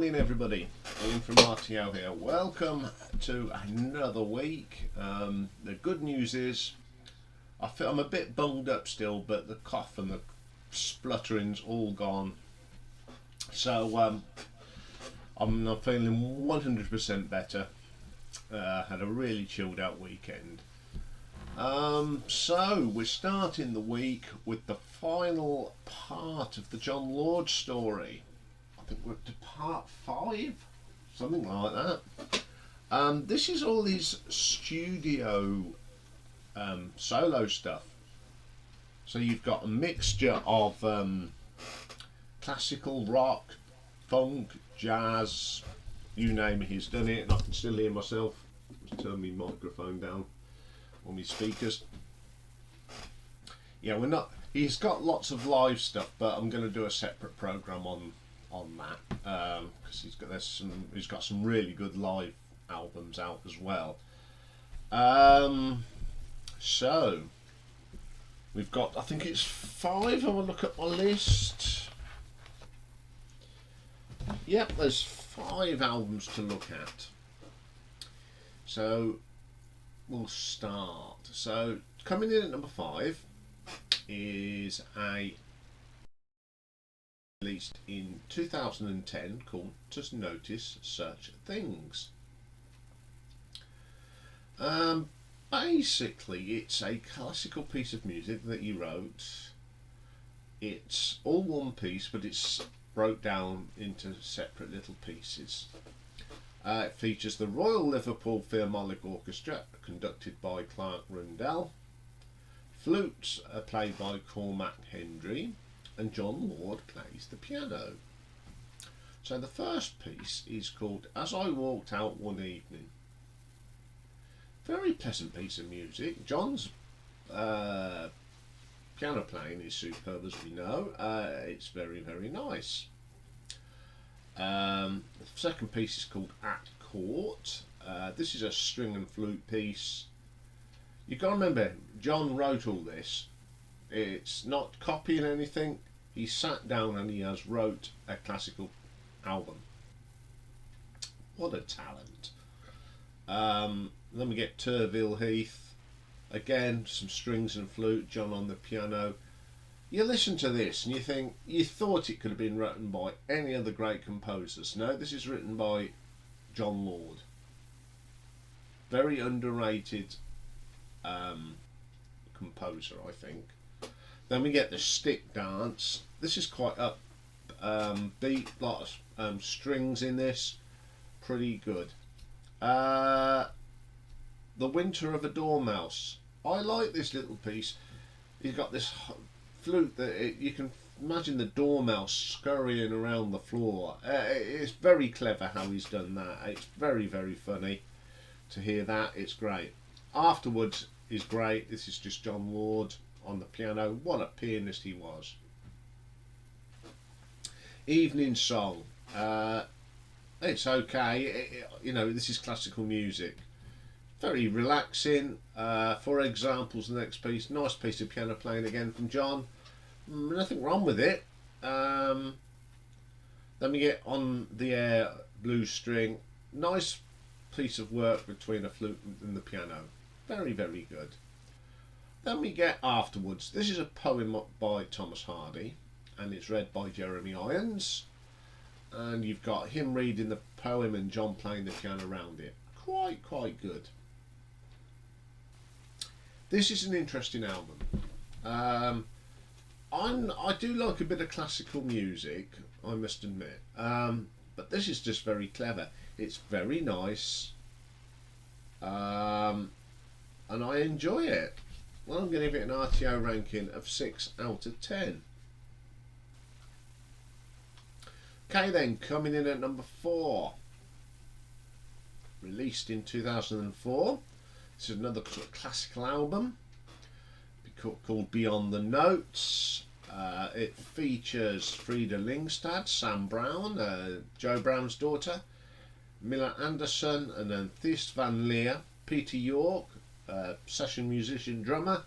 morning, everybody. Iain from RTO here. Welcome to another week. The good news is, I'm a bit bunged up still, but the cough and the spluttering's all gone. So I'm feeling 100% better. Had a really chilled out weekend. So we're starting the week with the final part of the Jon Lord story. I think we're up to part 5, something like that. This is all his studio solo stuff. So you've got a mixture of classical rock, funk, jazz, you name it, he's done it, and I can still hear myself. Just turn my microphone down on my speakers. Yeah, he's got lots of live stuff, but I'm going to do a separate program on that because he's got some really good live albums out as well. So we've got, I think it's 5. I will look at my list. Yep, there's 5 albums to look at. So we'll start. So coming in at number 5 is a released in 2010 called Just Notice Such Things. Basically it's a classical piece of music that he wrote. It's all one piece, but it's broke down into separate little pieces. It features the Royal Liverpool Philharmonic Orchestra, conducted by Clark Rundell. Flutes are played by Cormac Hendry, and Jon Lord plays the piano. So the first piece is called As I Walked Out One Evening. Very pleasant piece of music. Jon's piano playing is superb, as we know. It's very, very nice. The second piece is called At Court. This is a string and flute piece. You've got to remember, Jon wrote all this. It's not copying anything. He sat down and he has wrote a classical album. What a talent. Then we get Turville Heath. Again, some strings and flute, Jon on the piano. You listen to this and you think, you thought it could have been written by any other great composers. No, this is written by Jon Lord. Very underrated composer, I think. Then we get the stick dance. This is quite up beat, lot of strings in this. Pretty good. The Winter of a Dormouse. I like this little piece. He's got this flute that you can imagine the dormouse scurrying around the floor. It's very clever how he's done that. It's very, very funny to hear that. It's great. Afterwards is great. This is just Jon Lord on the piano. What a pianist he was. Evening Song. It's okay. This is classical music. Very relaxing. For examples, the next piece, nice piece of piano playing again from Jon. Nothing wrong with it. Then we get On the Air Blue String. Nice piece of work between a flute and the piano. Very, very good. Then we get Afterwards. This is a poem by Thomas Hardy, and it's read by Jeremy Irons. And you've got him reading the poem and Jon playing the piano around it. Quite good. This is an interesting album. I do like a bit of classical music, I must admit, but this is just very clever. It's very nice, and I enjoy it. Well, I'm going to give it an RTO ranking of 6 out of 10. Okay then, coming in at number 4, released in 2004. This is another sort of classical album called Beyond the Notes. It features Frida Lingstad, Sam Brown, Joe Brown's daughter, Milla Anderson, and then Thijs van Leer, Peter York, session musician drummer,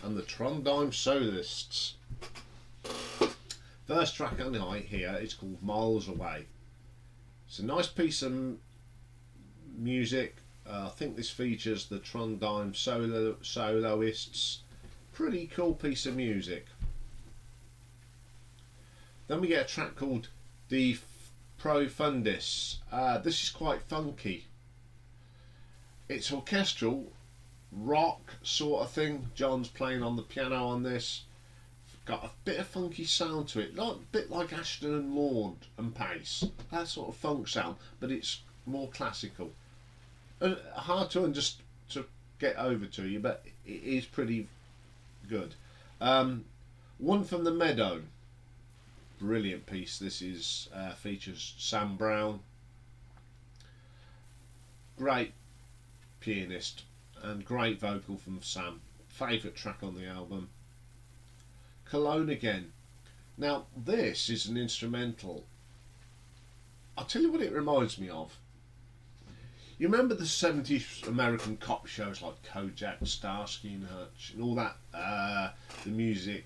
and the Trondheim Solists. First track on the night here is called Miles Away. It's a nice piece of music. I think this features the Trondheim soloists. Pretty cool piece of music. Then we get a track called De Profundis. This is quite funky. It's orchestral, rock sort of thing. Jon's playing on the piano on this. Got a bit of funky sound to it, a bit like Ashton and Lord and Pace. That sort of funk sound, but it's more classical. Hard to get over to you, but it is pretty good. One from the Meadow. Brilliant piece. This is features Sam Brown. Great pianist and great vocal from Sam. Favourite track on the album. Cologne Again. Now this is an instrumental. I'll tell you what it reminds me of. You remember the 70s American cop shows like Kojak, Starsky and Hutch and all that, the music,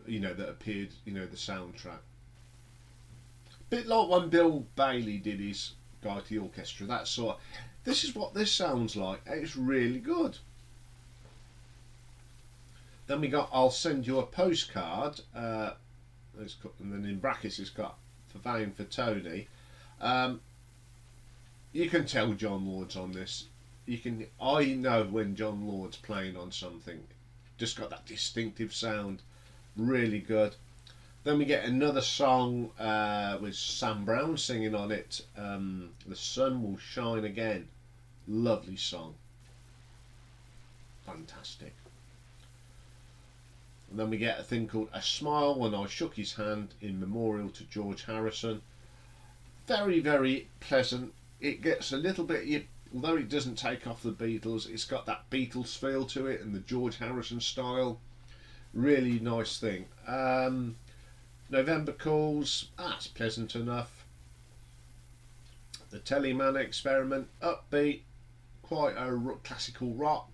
that appeared, the soundtrack. Bit like when Bill Bailey did his Guide to the Orchestra, that sort. This is what this sounds like. It's really good. Then we got I'll Send You a Postcard, and then in brackets it's got for Vane for Tony. You can tell Jon Lord's on this. I know when Jon Lord's playing on something. Just got that distinctive sound. Really good. Then we get another song with Sam Brown singing on it. The Sun Will Shine Again. Lovely song. Fantastic. And then we get a thing called A Smile When I Shook His Hand in memorial to George Harrison. Very, very pleasant. It gets a little bit, although it doesn't take off the Beatles, it's got that Beatles feel to it and the George Harrison style. Really nice thing. November Calls, that's pleasant enough. The Teleman Experiment, upbeat, quite a classical rock.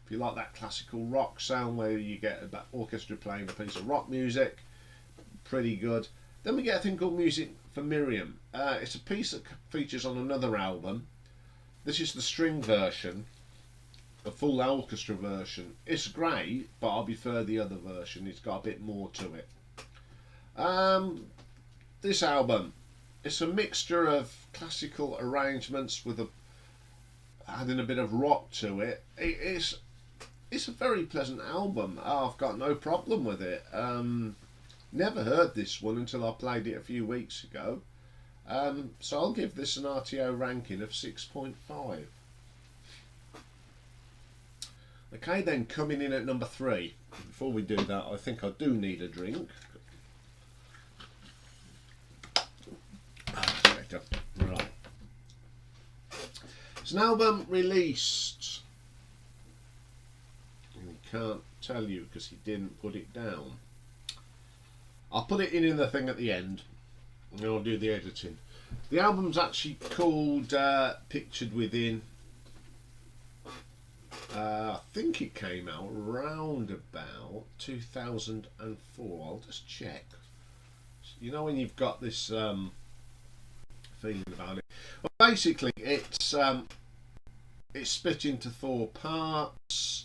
If you like that classical rock sound where you get that orchestra playing a piece of rock music, pretty good. Then we get a thing called Music for Miriam. It's a piece that features on another album. This is the string version, a full orchestra version. It's great, but I prefer the other version. It's got a bit more to it. This album, it's a mixture of classical arrangements with adding a bit of rock to it. It's a very pleasant album. I've got no problem with it. Never heard this one until I played it a few weeks ago. So I'll give this an RTO ranking of 6.5. Okay, then coming in at number 3. Before we do that, I think I do need a drink. Right. It's an album released. And he can't tell you because he didn't put it down. I'll put it in the thing at the end and I'll do the editing. The album's actually called Pictured Within. I think it came out around about 2004. I'll just check. You know when you've got this feeling about it. Well, basically it's split into 4 parts.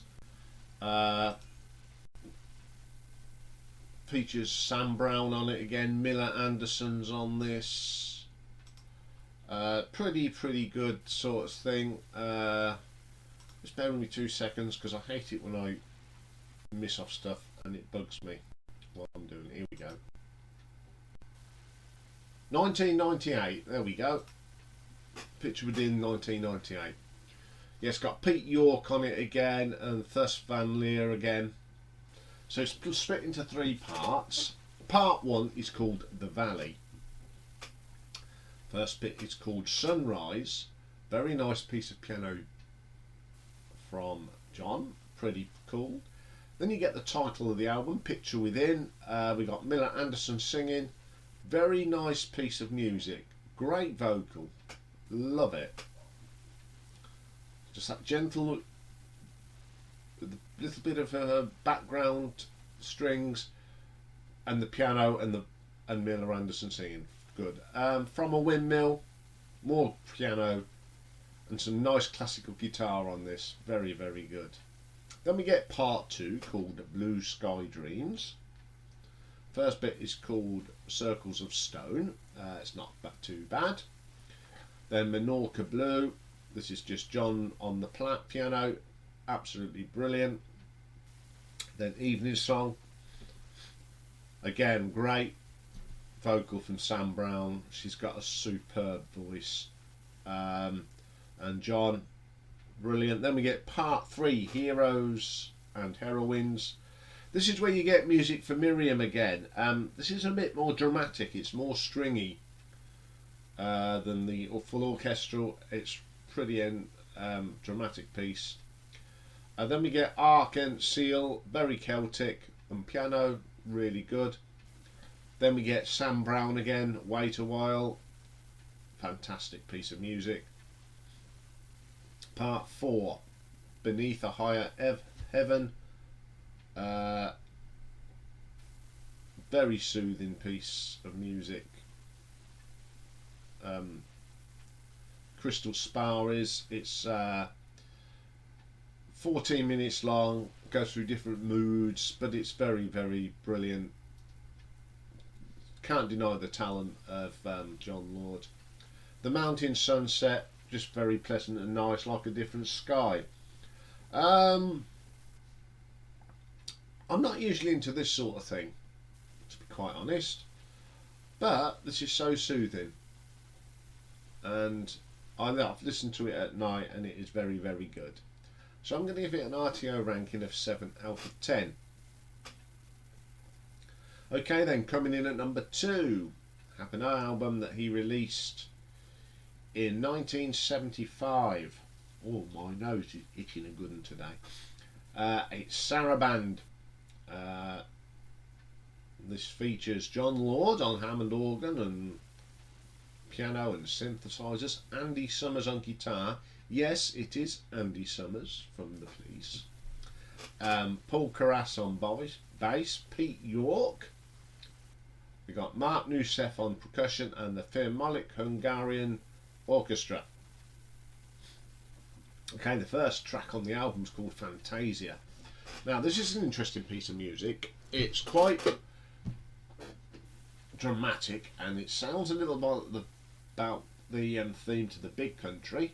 Features Sam Brown on it again. Miller Anderson's on this. Pretty good sort of thing. Just bear with me 2 seconds because I hate it when I miss off stuff and it bugs me while I'm doing it. Here we go. 1998. There we go. Picture Within 1998. Yeah, it's got Pete York on it again and Thus Van Leer again. So it's split into 3 parts. Part 1 is called The Valley. First bit is called Sunrise. Very nice piece of piano from Jon. Pretty cool. Then you get the title of the album, Picture Within. We got Miller Anderson singing. Very nice piece of music. Great vocal. Love it. Just that gentle, with a little bit of background strings and the piano and Miller Anderson singing. good. From a Windmill, more piano and some nice classical guitar on this. Very, very good. Then we get part 2 called Blue Sky Dreams. First bit is called Circles of Stone. It's not too bad. Then Minorca Blue. This is just Jon on the piano. Absolutely brilliant. Then Evening Song. Again, great vocal from Sam Brown. She's got a superb voice. And Jon, brilliant. Then we get part 3, Heroes and Heroines. This is where you get music for Miriam again. This is a bit more dramatic. It's more stringy than the full orchestral. It's pretty dramatic piece. Then we get Arc and Seal, very Celtic, and piano, really good. Then we get Sam Brown again, Wait a While, fantastic piece of music. Part 4, Beneath a Higher Heaven, very soothing piece of music. Crystal Spowers, it's 14 minutes long, goes through different moods, but it's very, very brilliant. Can't deny the talent of Jon Lord. The Mountain Sunset, just very pleasant and nice, like a different sky. I'm not usually into this sort of thing, to be quite honest, but this is so soothing, and I've listened to it at night and it is very, very good. So I'm going to give it an RTO ranking of 7 out of 10. Okay then, coming in at number 2, an album that he released in 1975. Oh, my nose is itching a good one today. It's Sarabande. This features Jon Lord on Hammond organ and piano and synthesizers, Andy Summers on guitar. Yes, it is Andy Summers from The Police. Paul Carras on bass, Pete York. We got Mark Nusef on percussion and the Philharmonic Hungarian Orchestra. Okay, the first track on the album is called Fantasia. Now, this is an interesting piece of music. It's quite dramatic and it sounds a little about the theme to The Big Country.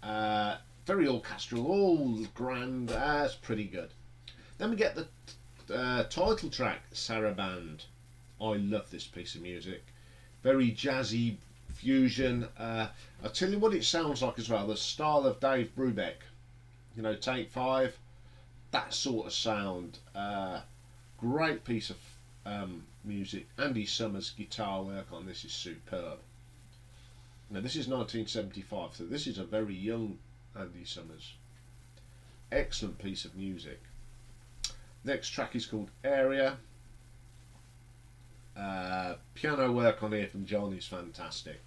Very orchestral, all grand, it's pretty good. Then we get the title track, Sarabande. I love this piece of music. Very jazzy fusion. I'll tell you what it sounds like as well, the style of Dave Brubeck. You know, Take 5, that sort of sound. Great piece of music. Andy Summers' guitar work on this is superb. Now this is 1975, so this is a very young Andy Summers. Excellent piece of music. Next track is called Area. Piano work on here from Jon is fantastic.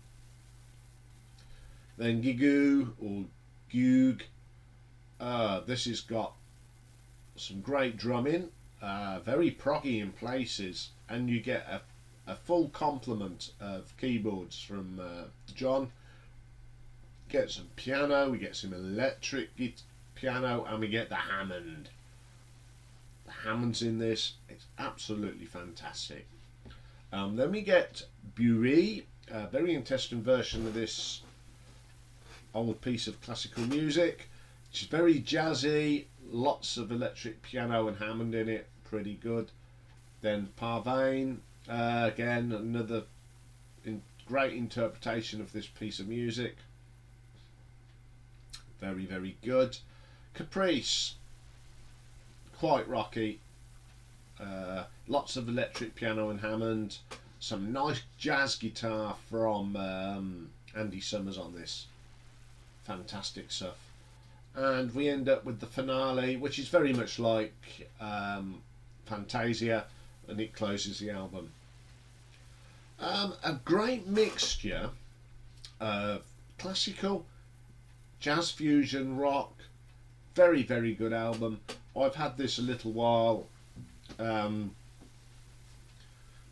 Then Gigoo or Goog. This has got some great drumming, very proggy in places, and you get a full complement of keyboards from Jon. Get some piano, we get some electric piano, and we get the Hammond. The Hammond's in this, it's absolutely fantastic. Then we get Bury, a very interesting version of this old piece of classical music. It's very jazzy, lots of electric piano and Hammond in it, pretty good. Then Parvain, again another great interpretation of this piece of music. Very, very good. Caprice, quite rocky. Lots of electric piano and Hammond. Some nice jazz guitar from Andy Summers on this. Fantastic stuff. And we end up with the finale, which is very much like Fantasia, and it closes the album. A great mixture of classical, jazz fusion, rock. Very, very good album. I've had this a little while.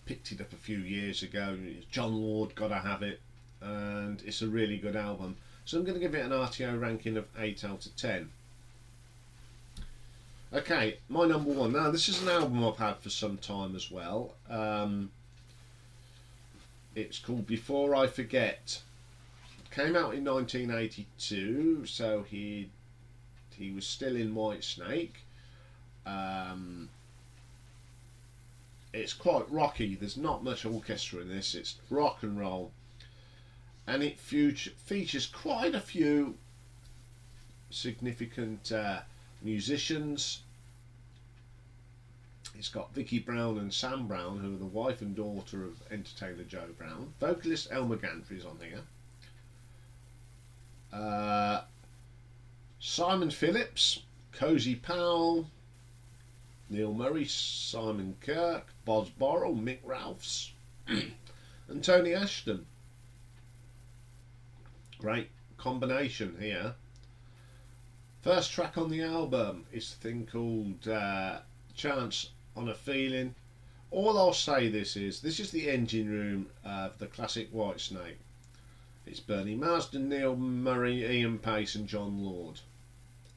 picked it up a few years ago. Jon Lord, gotta have it, and it's a really good album. So I'm going to give it an RTO ranking of 8 out of 10. Okay, my number one. Now this is an album I've had for some time as well. It's called Before I Forget. Came out in 1982, so he was still in Whitesnake. It's quite rocky. There's not much orchestra in this. It's rock and roll, and it features quite a few significant musicians. It's got Vicky Brown and Sam Brown, who are the wife and daughter of entertainer Joe Brown. Vocalist Elmer Gantry's on here. Simon Phillips, Cozy Powell, Neil Murray, Simon Kirke, Boz Borrell, Mick Ralphs, and Tony Ashton. Great combination here. First track on the album is a thing called Chance on a Feeling. All I'll say this is the engine room of the classic Whitesnake. It's Bernie Marsden, Neil Murray, Ian Pace and Jon Lord.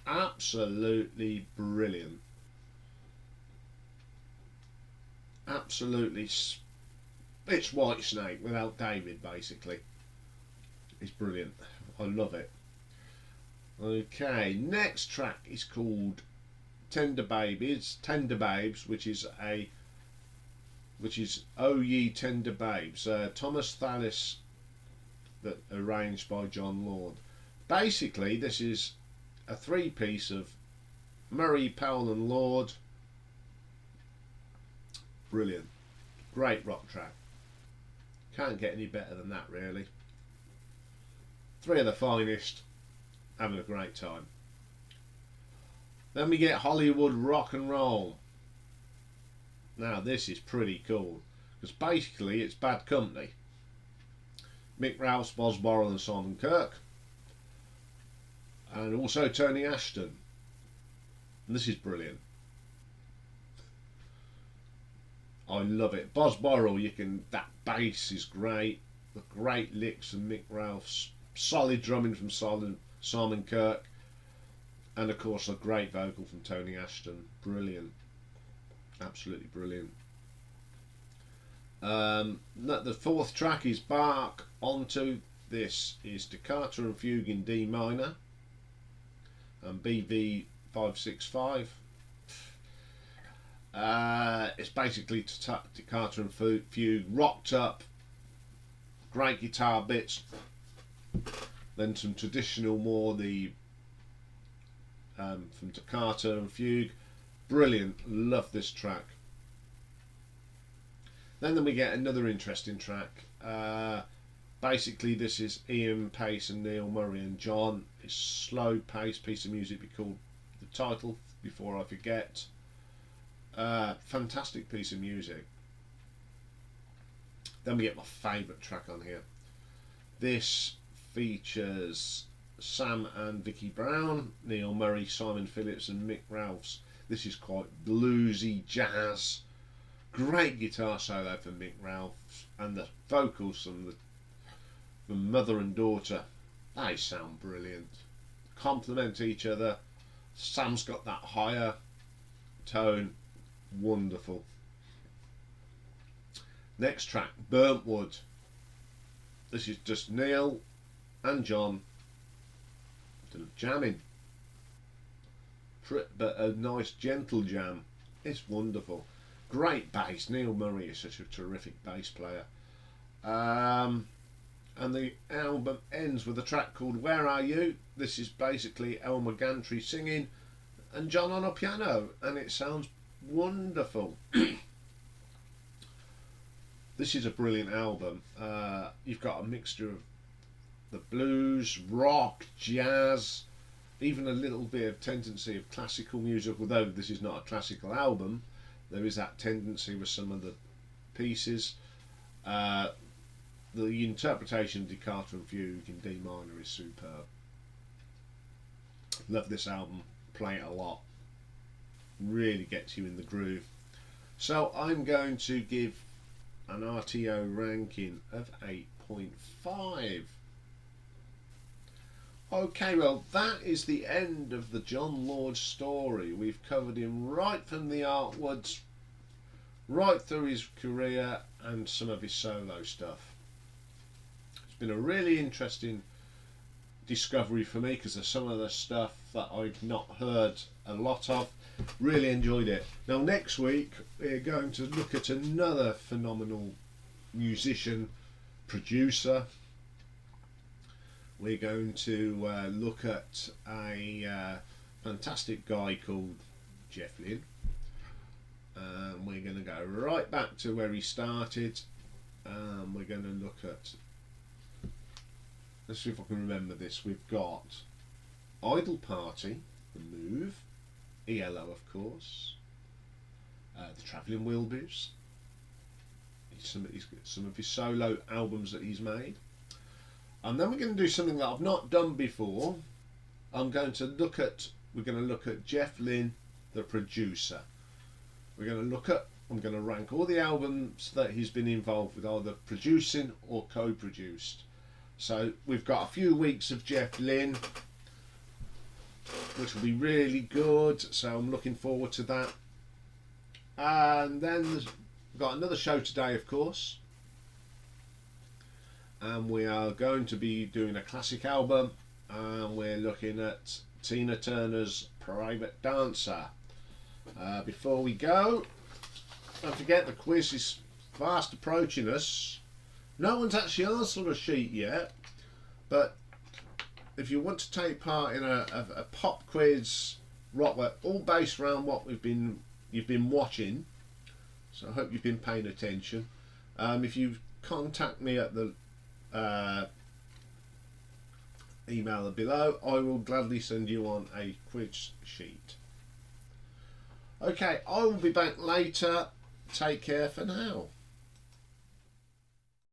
Absolutely brilliant. Absolutely, it's Whitesnake without David, basically. It's brilliant. I love it. Okay, next track is called Tender Babes, which is Oh Ye Tender Babes, Thomas Thallis, that arranged by Jon Lord. Basically, this is a three-piece of Murray, Powell and Lord. Brilliant. Great rock track. Can't get any better than that, really. Three of the finest. Having a great time. Then we get Hollywood Rock and Roll. Now this is pretty cool, because basically it's Bad Company. Mick Ralphs, Boz Borrell and Simon Kirke, and also Tony Ashton. And this is brilliant. I love it. Boz Borrell, that bass is great. The great licks from Mick Ralphs, solid drumming from Simon Kirke, and of course a great vocal from Tony Ashton. Brilliant. Absolutely brilliant. The fourth track is Bark Onto. This is Toccata and Fugue in D minor and BV 565. It's basically Toccata and Fugue rocked up, great guitar bits, then some traditional more from Toccata and Fugue. Brilliant, love this track. Then we get another interesting track. Basically this is Ian Pace and Neil Murray and John. It's slow paced piece of music called the title, Before I Forget. Fantastic piece of music. Then we get my favourite track on here. This features Sam and Vicky Brown, Neil Murray, Simon Phillips and Mick Ralphs. This is quite bluesy jazz. Great guitar solo for Mick Ralphs, and the vocals from the mother and daughter, they sound brilliant. Complement each other. Sam's got that higher tone. Wonderful. Next track, Burnt Wood. This is just Neil and John jamming, but a nice gentle jam. It's wonderful. Great bass. Neil Murray is such a terrific bass player. And the album ends with a track called Where Are You? This is basically Elmer Gantry singing and John on a piano, and it sounds wonderful. This is a brilliant album. You've got a mixture of the blues, rock, jazz, even a little bit of tendency of classical music, although this is not a classical album. There is that tendency with some of the pieces. The interpretation of Toccata and Fugue in D minor is superb. Love this album, play it a lot. Really gets you in the groove. So I'm going to give an RTO ranking of 8.5. Okay, well, that is the end of the Jon Lord story. We've covered him right from the artwards, right through his career and some of his solo stuff. It's been a really interesting discovery for me because of some of the stuff that I've not heard a lot of. Really enjoyed it. Now next week we're going to look at another phenomenal musician, producer. We're going to look at a fantastic guy called Jeff Lynne. We're going to go right back to where he started. We're going to look at, let's see if I can remember this. We've got Idle Party, The Move, ELO of course, the Travelling Wilburys, some of his solo albums that he's made. And then we're going to do something that I've not done before. We're going to look at Jeff Lynne, the producer. I'm going to rank all the albums that he's been involved with, either producing or co-produced. So we've got a few weeks of Jeff Lynne, which will be really good. So I'm looking forward to that. And then we've got another show today, of course. And we are going to be doing a classic album, and we're looking at Tina Turner's Private Dancer. Before we go, don't forget the quiz is fast approaching us. No one's actually answered a sheet yet, but if you want to take part in a pop quiz, rock, all based around what you've been watching, so I hope you've been paying attention. If you contact me at the email below, I will gladly send you on a quiz sheet. Okay, I will be back later. Take care for now.